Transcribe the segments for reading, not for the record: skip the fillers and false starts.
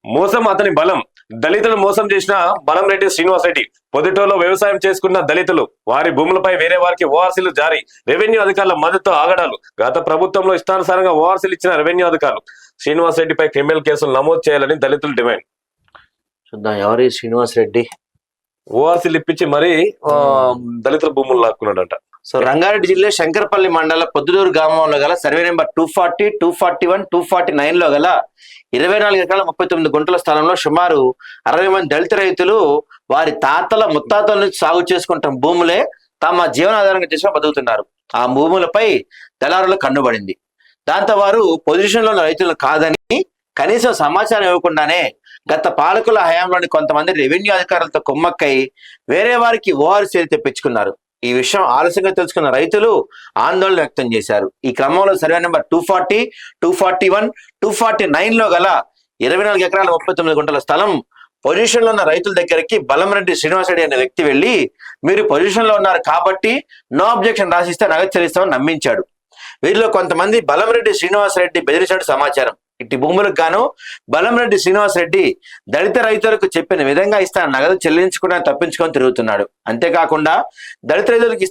మోసం అతని బలం. దళితులు మోసం చేసిన బలం రెడ్డి శ్రీనివాస్ రెడ్డి. పొద్దుటూరులో వ్యవసాయం చేసుకున్న దళితులు వారి భూములపై వేరే వారికి ఓఆర్సీలు జారీ. రెవెన్యూ అధికారుల మద్దతు ఆగడాలు. గత ప్రభుత్వంలో ఇష్టానుసారంగా ఓఆర్సీలు ఇచ్చిన రెవెన్యూ అధికారులు. శ్రీనివాస్ రెడ్డిపై క్రిమినల్ కేసులు నమోదు చేయాలని దళితులు డిమాండ్. చూద్దాం ఎవరి శ్రీనివాస్ రెడ్డి. ఓఆర్సీలు ఇప్పించి మరీ దళితుల భూములు లాక్కున్నాడంట. సో రంగారెడ్డి జిల్లా శంకరపల్లి మండల పొద్దుటూరు గ్రామంలో గల సర్వే నెంబర్ 240, 241, 249 లో గల 24 ఎకరాల 39 గుంటల స్థలంలో సుమారు 60 మంది దళిత రైతులు వారి తాతల ముత్తాతల నుంచి సాగు చేసుకుంటున్న భూములే తమ జీవనాధారంగా చేసి బతుకుతున్నారు. ఆ భూములపై దళారులు కన్నుబడింది. దాంతో వారు పొజిషన్ లో ఉన్న రైతులు కాదని కనీసం సమాచారం ఇవ్వకుండానే గత పాలకుల హయాంలోని కొంతమంది రెవెన్యూ అధికారులతో కుమ్మక్కై వేరే వారికి ఓఆర్సీ తెప్పించుకున్నారు. ఈ విషయం ఆలస్యంగా తెలుసుకున్న రైతులు ఆందోళన వ్యక్తం చేశారు. ఈ క్రమంలో సర్వే నెంబర్ 240, 241, 249 లో గల 24 ఎకరాల 39 గుంటల స్థలం పొజిషన్ లో ఉన్న రైతుల దగ్గరికి బలంరెడ్డి శ్రీనివాస్ రెడ్డి అనే వ్యక్తి వెళ్లి, మీరు పొజిషన్ లో ఉన్నారు కాబట్టి నో అబ్జెక్షన్ రాసిస్తే నగదు చెల్లిస్తామని నమ్మించాడు. వీరిలో కొంతమంది బలంరెడ్డి శ్రీనివాస్ రెడ్డి బెదిరించినట్టు సమాచారం. ఇట్టి భూములకు గాను బలంరెడ్డి శ్రీనివాస్ రెడ్డి దళిత రైతులకు చెప్పిన విధంగా నగదు చెల్లించుకుని తప్పించుకొని తిరుగుతున్నాడు. అంతేకాకుండా దళిత రైతులకు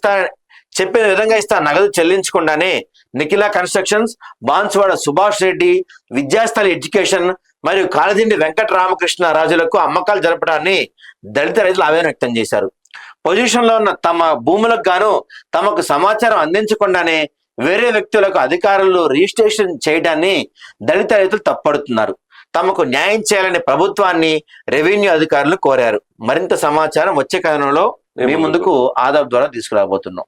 చెప్పిన విధంగా నగదు చెల్లించకుండానే నిఖిల కన్స్ట్రక్షన్స్, బాన్స్వాడ సుభాష్ రెడ్డి, విద్యాస్థలి ఎడ్యుకేషన్ మరియు కాళదిండి వెంకట రామకృష్ణ రాజులకు అమ్మకాలు జరపడాన్ని దళిత రైతులు ఆవేదన వ్యక్తం చేశారు. పొజిషన్ లో ఉన్న తమ భూములకు గాను తమకు సమాచారం అందించకుండానే వేరే వ్యక్తులకు అధికారులు రిజిస్ట్రేషన్ చేయడాన్ని దళిత రైతులు తప్పడుతున్నారు. తమకు న్యాయం చేయాలని ప్రభుత్వాన్ని రెవెన్యూ అధికారులు కోరారు. మరింత సమాచారం వచ్చే కాలంలో మీ ముందుకు ఆదాబ్ ద్వారా తీసుకురాబోతున్నాం.